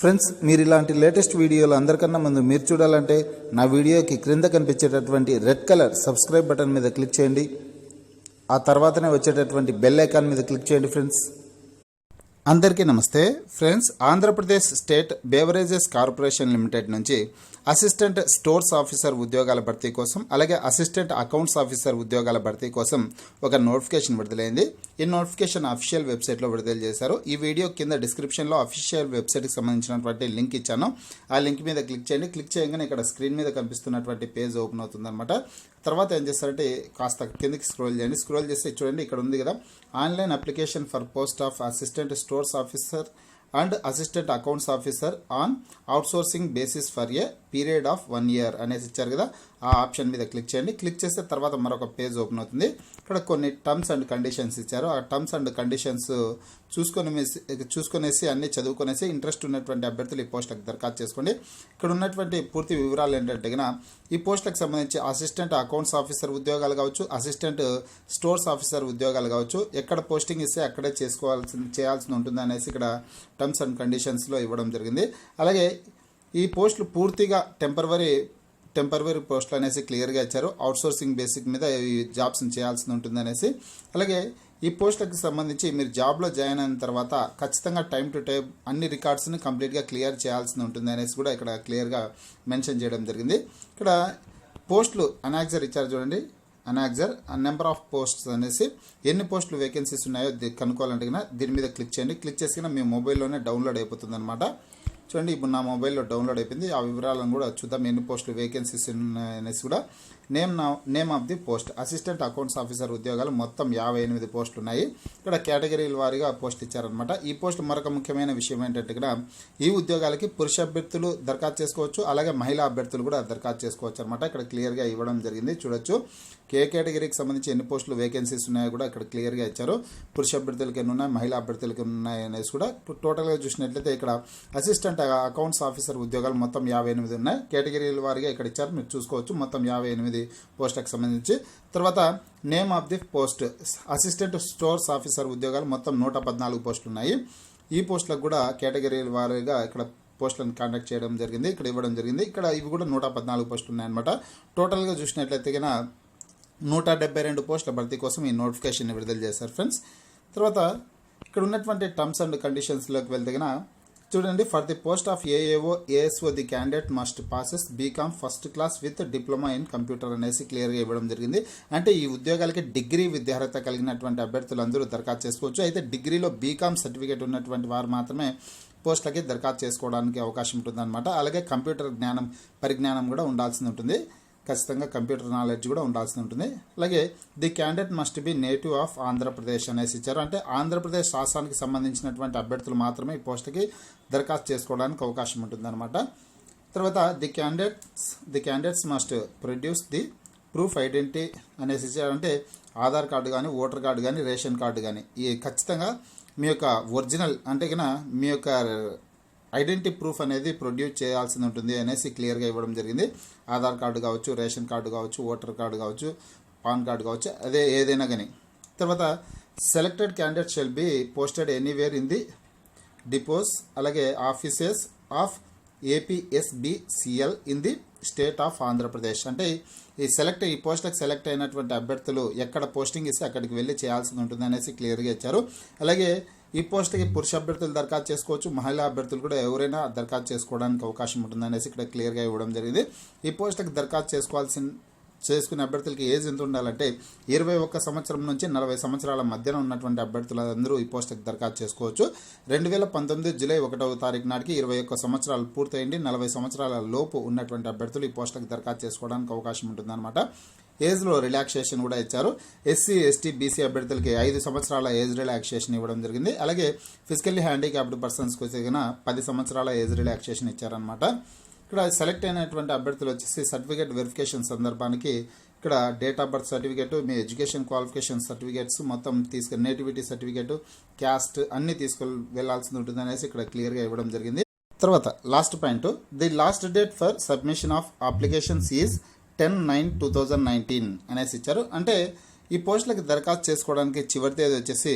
Friends, మీరు ఇలాంటి latest వీడియోలు అందరికన్నా ముందు మీరు చూడాలంటే నా వీడియోకి క్రింద కనిపించేటటువంటి రెడ్ కలర్ సబ్స్క్రైబ్ బటన్ మీద క్లిక్ చేయండి. ఆ తర్వాతనే వచ్చేటటువంటి బెల్ ఐకాన్ మీద క్లిక్ చేయండి. ఫ్రెండ్స్, అందరికీ నమస్తే. Friends, Andhra Pradesh state beverages corporation limited నుంచి అసిస్టెంట్ స్టోర్స్ ఆఫీసర్ ఉద్యోగాల భర్తీ కోసం, అలాగే అసిస్టెంట్ అకౌంట్స్ ఆఫీసర్ ఉద్యోగాల భర్తీ కోసం ఒక నోటిఫికేషన్ విడుదలైంది. ఈ నోటిఫికేషన్ అఫీషియల్ వెబ్సైట్లో విడుదల చేశారు. ఈ వీడియో కింద డిస్క్రిప్షన్లో అఫీషియల్ వెబ్సైట్కి సంబంధించినటువంటి లింక్ ఇచ్చాను. ఆ లింక్ మీద క్లిక్ చేయండి. క్లిక్ చేయగానే ఇక్కడ స్క్రీన్ మీద కనిపిస్తున్నటువంటి పేజ్ ఓపెన్ అవుతుందన్నమాట. తర్వాత ఏం చేస్తారంటే కాస్త కిందకి స్క్రోల్ చేయండి. స్క్రోల్ చేస్తే చూడండి, ఇక్కడ ఉంది కదా, online application for post of assistant stores officer and assistant accounts officer on outsourcing basis for a period of 1 year అనేసి ఇచ్చారు కదా, ఆ ఆప్షన్ మీద క్లిక్ చేయండి. క్లిక్ చేస్తే తర్వాత మరొక పేజ్ ఓపెన్ అవుతుంది. ఇక్కడ కొన్ని టర్మ్స్ అండ్ కండిషన్స్ ఇచ్చారు. ఆ టర్మ్స్ అండ్ కండిషన్స్ చూసుకొనేసి అన్ని చదువుకొనేసి ఇంట్రెస్ట్ ఉన్నటువంటి అభ్యర్థులు ఈ పోస్టులకు దరఖాస్తు చేసుకోండి. ఇక్కడ ఉన్నటువంటి పూర్తి వివరాలు ఏంటంటే ఈ పోస్టులకు సంబంధించి అసిస్టెంట్ అకౌంట్స్ ఆఫీసర్ ఉద్యోగాలు కావచ్చు, అసిస్టెంట్ స్టోర్స్ ఆఫీసర్ ఉద్యోగాలు కావచ్చు, ఎక్కడ పోస్టింగ్ ఇస్తే అక్కడే చేయాల్సి ఉంటుంది అనేసి ఇక్కడ టర్మ్స్ అండ్ కండిషన్స్లో ఇవ్వడం జరిగింది. అలాగే ఈ పోస్టులు పూర్తిగా టెంపరవరీ పోస్టులు అనేసి క్లియర్గా ఇచ్చారు. అవుట్సోర్సింగ్ బేసిక్ మీద ఈ జాబ్స్ని చేయాల్సి ఉంటుంది అనేసి. అలాగే ఈ పోస్టులకు సంబంధించి మీరు జాబ్లో జాయిన్ అయిన తర్వాత ఖచ్చితంగా టైం టు టైం అన్ని రికార్డ్స్ని కంప్లీట్గా క్లియర్ చేయాల్సి ఉంటుంది అనేసి కూడా ఇక్కడ క్లియర్గా మెన్షన్ చేయడం జరిగింది. ఇక్కడ పోస్టులు అనాక్జర్ ఇచ్చారు చూడండి, అనాక్జర్ నెంబర్ ఆఫ్ పోస్ట్స్ అనేసి ఎన్ని పోస్టులు వేకెన్సీస్ ఉన్నాయో కనుక్కోవాలంటే దీని మీద క్లిక్ చేయండి. క్లిక్ చేసి మీ మొబైల్లోనే డౌన్లోడ్ అయిపోతుంది అనమాట. చూడండి, ఇప్పుడు నా మొబైల్లో డౌన్లోడ్ అయిపోయింది. ఆ వివరాలను కూడా చూద్దాం, ఎన్ని పోస్టులు వేకెన్సీస్ ఉన్నాయనేసి కూడా. Name of the post assistant accounts officer ఉద్యోగాలు మొత్తం 58 పోస్టులు ఉన్నాయి. ఇక్కడ కేటగిరీల వారీగా పోస్ట్ ఇచ్చారనమాట. ఈ పోస్ట్ మరొక ముఖ్యమైన విషయం ఏంటంటే ఇక్కడ ఈ ఉద్యోగాలకి పురుష అభ్యర్థులు దరఖాస్తు చేసుకోవచ్చు, అలాగే మహిళా అభ్యర్థులు కూడా దరఖాస్తు చేసుకోవచ్చు అనమాట. ఇక్కడ క్లియర్గా ఇవ్వడం జరిగింది. చూడొచ్చు, కేటగిరీకి సంబంధించి ఎన్ని పోస్టులు వేకెన్సీస్ ఉన్నాయో కూడా ఇక్కడ క్లియర్గా ఇచ్చారు. పురుష అభ్యర్థులకి ఎన్ని ఉన్నాయి, మహిళా అభ్యర్థులకి ఉన్నాయి అనేసి కూడా. టోటల్గా చూసినట్లయితే ఇక్కడ అసిస్టెంట్ అకౌంట్స్ ఆఫీసర్ ఉద్యోగాలు మొత్తం 58 ఉన్నాయి. కేటగిరీల వారీగా ఇక్కడ ఇచ్చారు, మీరు చూసుకోవచ్చు. మొత్తం 58 పోస్టులకు సంబంధించి. తర్వాత name of the post assistant stores officer ఉద్యోగాలు మొత్తం 114 పోస్టులు ఉన్నాయి. ఈ పోస్టులకు కూడా కేటగిరీల వారీగా ఇక్కడ పోస్టులను కాంటాక్ట్ చేయడం జరిగింది, ఇక్కడ ఇవ్వడం జరిగింది. ఇక్కడ ఇవి కూడా 114 పోస్టులు ఉన్నాయన్నమాట. టోటల్గా చూసినట్లయితే 172 పోస్టుల భర్తీ కోసం ఈ నోటిఫికేషన్ విడుదల చేశారు. ఫ్రెండ్స్, తర్వాత ఇక్కడ ఉన్నటువంటి టర్మ్స్ అండ్ కండిషన్స్లోకి వెళ్తే చూడండి, for the post of AAO ASO the candidate must passes BCom first class with diploma in computer అనేసి క్లియర్గా ఇవ్వడం జరిగింది. అంటే ఈ ఉద్యోగాలకి డిగ్రీ విద్యార్హత కలిగినటువంటి అభ్యర్థులందరూ దరఖాస్తు చేసుకోవచ్చు. అయితే డిగ్రీలో బీకామ్ సర్టిఫికేట్ ఉన్నటువంటి వారు మాత్రమే పోస్టులకి దరఖాస్తు చేసుకోవడానికి అవకాశం ఉంటుందన్నమాట. అలాగే కంప్యూటర్ పరిజ్ఞానం కూడా ఉండాల్సి ఉంటుంది. ఖచ్చితంగా కంప్యూటర్ నాలెడ్జ్ కూడా ఉండాల్సి ఉంటుంది. అలాగే the candidate must be native of Andhra Pradesh అనేసి ఇచ్చారు. అంటే ఆంధ్రప్రదేశ్ రాష్ట్రానికి సంబంధించినటువంటి అభ్యర్థులు మాత్రమే ఈ పోస్టుకి దరఖాస్తు చేసుకోవడానికి అవకాశం ఉంటుంది అనమాట. తర్వాత the candidates must produce the proof identity అనేసి ఇచ్చారు. అంటే ఆధార్ కార్డు కానీ, ఓటర్ కార్డు కానీ, రేషన్ కార్డు కానీ ఈ ఖచ్చితంగా మీ యొక్క ఒరిజినల్ అంటే మీ యొక్క ఐడెంటిటీ ప్రూఫ్ అనేది ప్రొడ్యూస్ చేయాల్సి ఉంటుంది అనేసి క్లియర్గా ఇవ్వడం జరిగింది. ఆధార్ కార్డు కావచ్చు, రేషన్ కార్డు కావచ్చు, ఓటర్ కార్డు కావచ్చు, పాన్ కార్డు కావచ్చు, అదే ఏదైనా కానీ. తర్వాత selected candidate shall be posted anywhere in the depots అలాగే offices of APSBCL in the state of Andhra Pradesh. అంటే ఈ పోస్టులకు సెలెక్ట్ అయినటువంటి అభ్యర్థులు ఎక్కడ పోస్టింగ్ ఇస్తే అక్కడికి వెళ్ళి చేయాల్సి ఉంటుంది అనేసి క్లియర్గా ఇచ్చారు. అలాగే ఈ పోస్ట్కి పురుష అభ్యర్థులు దరఖాస్తు చేసుకోవచ్చు, మహిళా అభ్యర్థులు కూడా ఎవరైనా దరఖాస్తు చేసుకోవడానికి అవకాశం ఉంటుంది అనేసి ఇక్కడ క్లియర్గా ఇవ్వడం జరిగింది. ఈ పోస్టుకి దరఖాస్తు చేసుకునే అభ్యర్థులకి ఏజ్ ఎంత ఉండాలంటే 21 సంవత్సరం నుంచి 40 సంవత్సరాల మధ్యన ఉన్నటువంటి అభ్యర్థులందరూ ఈ పోస్టుకి దరఖాస్తు చేసుకోవచ్చు. 2019 జూలై 1వ తారీఖు నాటికి 21 సంవత్సరాలు పూర్తయింది. 40 సంవత్సరాల లోపు ఉన్నటువంటి అభ్యర్థులు ఈ పోస్టుకి దరఖాస్తు చేసుకోవడానికి అవకాశం ఉంటుందన్నమాట. ఏజ్లో రిలాక్సేషన్ కూడా ఇచ్చారు. ఎస్సీ, ఎస్టీ, బీసీ అభ్యర్థులకి 5 సంవత్సరాల ఏజ్ రిలాక్సేషన్ ఇవ్వడం జరిగింది. అలాగే ఫిజికల్లీ హ్యాండిక్యాప్డ్ పర్సన్స్కి వచ్చే 10 సంవత్సరాల ఏజ్ రిలాక్సేషన్ ఇచ్చారనమాట. ఇక్కడ సెలెక్ట్ అయినటువంటి అభ్యర్థులు వచ్చేసి సర్టిఫికేట్ వెరిఫికేషన్ సందర్భానికి ఇక్కడ date of birth certificate, me education qualification certificates మొత్తం నేటివిటీ సర్టిఫికేట్, క్యాస్ట్ అన్ని వెళ్ళాల్సి ఉంటుంది అనేసి ఇక్కడ క్లియర్గా ఇవ్వడం జరిగింది. తర్వాత last point, the last date for submission of applications is 10/9/2019 అనేసి ఇచ్చారు. అంటే ఈ పోస్టులకి దరఖాస్తు చేసుకోవడానికి చివరి తేదీ వచ్చేసి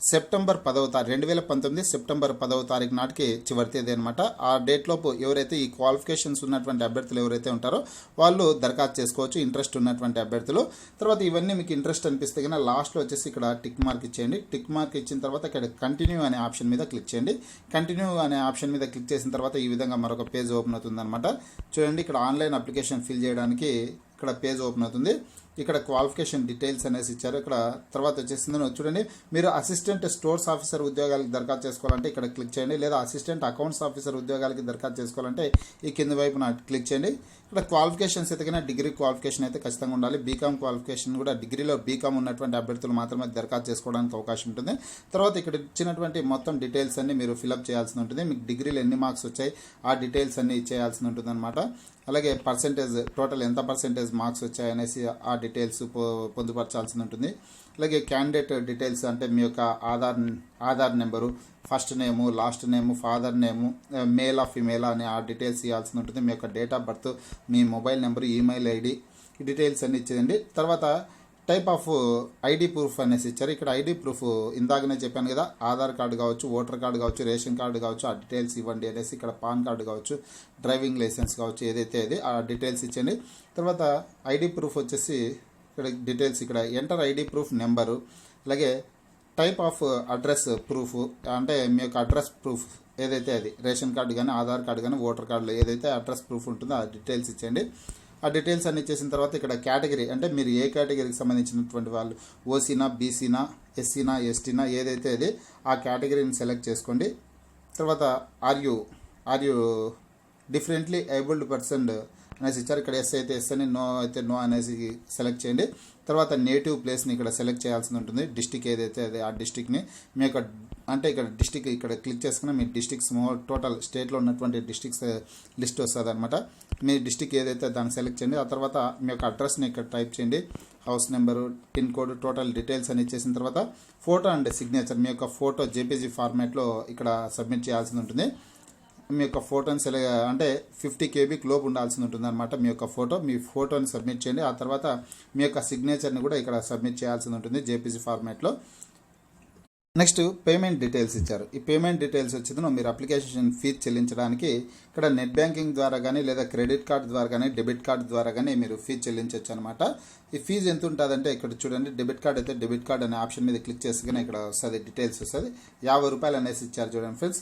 సెప్టెంబర్ 10వ తారీఖు 2019 సెప్టెంబర్ 10వ తారీఖు నాటికి చివరి తేదీ అనమాట. ఆ డేట్లోపు ఎవరైతే ఈ క్వాలిఫికేషన్స్ ఉన్నటువంటి అభ్యర్థులు ఎవరైతే ఉంటారో వాళ్ళు దరఖాస్తు చేసుకోవచ్చు, ఇంట్రెస్ట్ ఉన్నటువంటి అభ్యర్థులు. తర్వాత ఇవన్నీ మీకు ఇంట్రెస్ట్ అనిపిస్తే కన్నా లాస్ట్లో వచ్చేసి ఇక్కడ టిక్ మార్క్ ఇచ్చేయండి. టిక్ మార్క్ ఇచ్చిన తర్వాత ఇక్కడ కంటిన్యూ అనే ఆప్షన్ మీద క్లిక్ చేయండి. కంటిన్యూ అనే ఆప్షన్ మీద క్లిక్ చేసిన తర్వాత ఈ విధంగా మరొక పేజ్ ఓపెన్ అవుతుంది అనమాట. చూడండి, ఇక్కడ ఆన్లైన్ అప్లికేషన్ ఫిల్ చేయడానికి ఇక్కడ పేజ్ ఓపెన్ అవుతుంది. ఇక్కడ క్వాలిఫికేషన్ డీటెయిల్స్ అనేసి ఇచ్చారు. ఇక్కడ తర్వాత వచ్చేసింది చూడండి, మీరు అసిస్టెంట్ స్టోర్స్ ఆఫీసర్ ఉద్యోగాలకు దరఖాస్తు చేసుకోవాలంటే ఇక్కడ క్లిక్ చేయండి, లేదా అసిస్టెంట్ అకౌంట్స్ ఆఫీసర్ ఉద్యోగాలకి దరఖాస్తు చేసుకోవాలంటే ఈ కింద వైపున క్లిక్ చేయండి. ఇక్కడ క్వాలిఫికేషన్స్ అయితే కన్నా డిగ్రీ క్వాలిఫికేషన్ అయితే ఖచ్చితంగా ఉండాలి. బీకామ్ క్వాలిఫికేషన్ కూడా డిగ్రీలో బీకామ్ ఉన్నటువంటి అభ్యర్థులు మాత్రమే దరఖాస్తు చేసుకోవడానికి అవకాశం ఉంటుంది. తర్వాత ఇక్కడ ఇచ్చినటువంటి మొత్తం డీటెయిల్స్ అన్ని మీరు ఫిలప్ చేయాల్సి ఉంటుంది. మీకు డిగ్రీలో ఎన్ని మార్క్స్ వచ్చాయి ఆ డీటెయిల్స్ అన్ని ఇచ్చేయాల్సి ఉంటుంది అనమాట. అలాగే పర్సెంటేజ్, టోటల్ ఎంత పర్సెంటేజ్ మార్క్స్ వచ్చాయనేసి ఆ డీటెయిల్స్ పొందుపరచాల్సి ఉంటుంది. అలాగే క్యాండిడేట్ డీటెయిల్స్ అంటే మీ యొక్క ఆధార్ నెంబరు, ఫస్ట్ నేము, లాస్ట్ నేము, ఫాదర్ నేము, మేలా ఫిమేలా అనే ఆ డీటెయిల్స్ ఇవ్వాల్సి ఉంటుంది. మీ యొక్క date of birth, me mobile number, email ID, ఈ డీటెయిల్స్ అన్ని ఇచ్చేయండి. తర్వాత టైప్ ఆఫ్ ఐడి ప్రూఫ్ అనేసి ఇచ్చారు. ఇక్కడ ఐడి ప్రూఫ్ ఇందాకనే చెప్పాను కదా, ఆధార్ కార్డు కావచ్చు, ఓటర్ కార్డు కావచ్చు, రేషన్ కార్డు కావచ్చు, ఆ డీటెయిల్స్ ఇవ్వండి అనేసి. ఇక్కడ పాన్ కార్డు కావచ్చు, డ్రైవింగ్ లైసెన్స్ కావచ్చు, ఏదైతే అది ఆ డీటెయిల్స్ ఇచ్చండి. తర్వాత ఐడి ప్రూఫ్ వచ్చేసి ఇక్కడ డీటెయిల్స్, ఇక్కడ ఎంటర్ ఐడి ప్రూఫ్ నెంబరు, అలాగే టైప్ ఆఫ్ అడ్రస్ ప్రూఫ్ అంటే మీ యొక్క అడ్రస్ ప్రూఫ్ ఏదైతే అది రేషన్ కార్డు కానీ, ఆధార్ కార్డు కానీ, ఓటర్ కార్డులో ఏదైతే అడ్రస్ ప్రూఫ్ ఉంటుందో ఆ డీటెయిల్స్ ఇచ్చేయండి. ఆ డీటెయిల్స్ అన్ని ఇచ్చేసిన తర్వాత ఇక్కడ కేటగిరీ అంటే మీరు ఏ కేటగిరీకి సంబంధించినటువంటి వాళ్ళు, ఓసీనా, బీసీనా, ఎస్సీనా, ఎస్టీనా ఏదైతే అది ఆ కేటగిరీని సెలెక్ట్ చేసుకోండి. తర్వాత are you differently abled person అనేసి ఇచ్చారు. ఇక్కడ ఎస్ అయితే ఎస్ అని, నో అయితే నో అనేసి సెలెక్ట్ చేయండి. తర్వాత నేటివ్ ప్లేస్ని ఇక్కడ సెలెక్ట్ చేయాల్సి ఉంటుంది. డిస్టిక్ ఏదైతే అది ఆ డిస్టిక్ని మీ యొక్క అంటే ఇక్కడ డిస్టిక్ ఇక్కడ క్లిక్ చేసుకున్న మీ డిస్టిక్స్ టోటల్ స్టేట్లో ఉన్నటువంటి డిస్టిక్స్ లిస్ట్ వస్తుంది అనమాట. మీ డిస్టిక్ ఏదైతే దాన్ని సెలెక్ట్ చేయండి. ఆ తర్వాత మీ యొక్క అడ్రస్ని ఇక్కడ టైప్ చేయండి, house number, pin code, total details అని ఇచ్చేసిన తర్వాత ఫోటో అండ్ సిగ్నేచర్, మీ యొక్క ఫోటో జేపీజీ ఫార్మాట్లో ఇక్కడ సబ్మిట్ చేయాల్సి ఉంటుంది. మీ యొక్క ఫోటోని అంటే 50 KB లోపు ఉండాల్సి ఉంటుంది అనమాట. మీ ఫోటోని సబ్మిట్ చేయండి. ఆ తర్వాత మీ యొక్క సిగ్నేచర్ని కూడా ఇక్కడ సబ్మిట్ చేయాల్సి ఉంటుంది జేపీజీ ఫార్మాట్లో. నెక్స్ట్ పేమెంట్ డీటెయిల్స్ ఇచ్చారు. ఈ పేమెంట్ డీటెయిల్స్ వచ్చేది మీరు అప్లికేషన్ ఫీజు చెల్లించడానికి ఇక్కడ నెట్ బ్యాంకింగ్ ద్వారా కానీ, లేదా క్రెడిట్ కార్డు ద్వారా కానీ, డెబిట్ కార్డు ద్వారా కానీ మీరు ఫీజు చెల్లించవచ్చు అనమాట. ఈ ఫీజు ఎంత ఉంటుందంటే ఇక్కడ చూడండి, డెబిట్ కార్డు అయితే డెబిట్ కార్డు అనే ఆప్షన్ మీద క్లిక్ చేసుకుని ఇక్కడ వస్తుంది డీటెయిల్స్ వస్తుంది. 50 రూపాయలు అనేసి ఇచ్చారు చూడండి ఫ్రెండ్స్.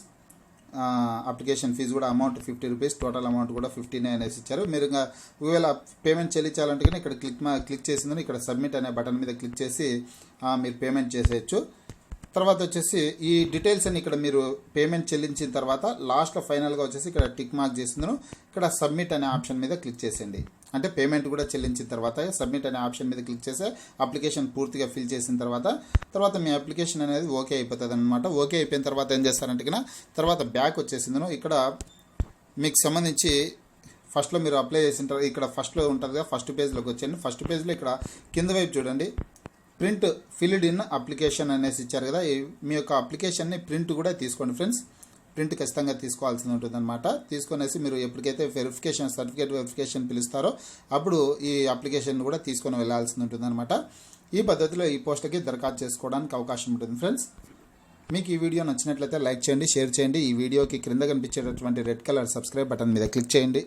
అప్లికేషన్ ఫీజు కూడా అమౌంట్ 50 రూపీస్, టోటల్ అమౌంట్ కూడా 59 అనేసి ఇచ్చారు. మీరు ఇంకా ఒకవేళ పేమెంట్ చెల్లించాలంటే కానీ ఇక్కడ క్లిక్ చేసిందని ఇక్కడ సబ్మిట్ అనే బటన్ మీద క్లిక్ చేసి మీరు పేమెంట్ చేసేయచ్చు. తర్వాత వచ్చేసి ఈ డీటెయిల్స్ అని ఇక్కడ మీరు పేమెంట్ చెల్లించిన తర్వాత లాస్ట్లో ఫైనల్గా వచ్చేసి ఇక్కడ టిక్ మార్క్ చేసిందను ఇక్కడ సబ్మిట్ అనే ఆప్షన్ మీద క్లిక్ చేసేయండి. అంటే పేమెంట్ కూడా చెల్లించిన తర్వాత సబ్మిట్ అనే ఆప్షన్ మీద క్లిక్ చేస్తే అప్లికేషన్ పూర్తిగా ఫిల్ చేసిన తర్వాత మీ అప్లికేషన్ అనేది ఓకే అయిపోతుంది అనమాట. ఓకే అయిపోయిన తర్వాత ఏం చేస్తారంటే కన్నా తర్వాత బ్యాక్ వచ్చేసిందను ఇక్కడ మీకు సంబంధించి ఫస్ట్లో మీరు అప్లై చేసిన తర్వాత ఇక్కడ ఫస్ట్లో ఉంటుంది కదా, ఫస్ట్ పేజ్లోకి వచ్చేయండి. ఫస్ట్ పేజ్లో ఇక్కడ కింద వైపు చూడండి, ప్రింట్ ఫిల్డ్ ఇన్ అప్లికేషన్ అనేసి ఇచ్చారు కదా. మీ యొక్క అప్లికేషన్ని ప్రింట్ కూడా తీసుకోండి ఫ్రెండ్స్. ప్రింట్ ఖచ్చితంగా తీసుకోవాల్సి ఉంటుంది అనమాట. తీసుకొనేసి మీరు ఎప్పటికైతే సర్టిఫికేట్ వెరిఫికేషన్ పిలుస్తారో అప్పుడు ఈ అప్లికేషన్ కూడా తీసుకొని వెళ్ళాల్సి ఉంటుంది అనమాట. ఈ పద్ధతిలో ఈ పోస్టుకి దరఖాస్తు చేసుకోవడానికి అవకాశం ఉంటుంది ఫ్రెండ్స్. మీకు ఈ వీడియో నచ్చినట్లయితే లైక్ చేయండి, షేర్ చేయండి. ఈ వీడియోకి క్రింద కనిపించేటటువంటి రెడ్ కలర్ సబ్స్క్రైబ్ బటన్ మీద క్లిక్ చేయండి.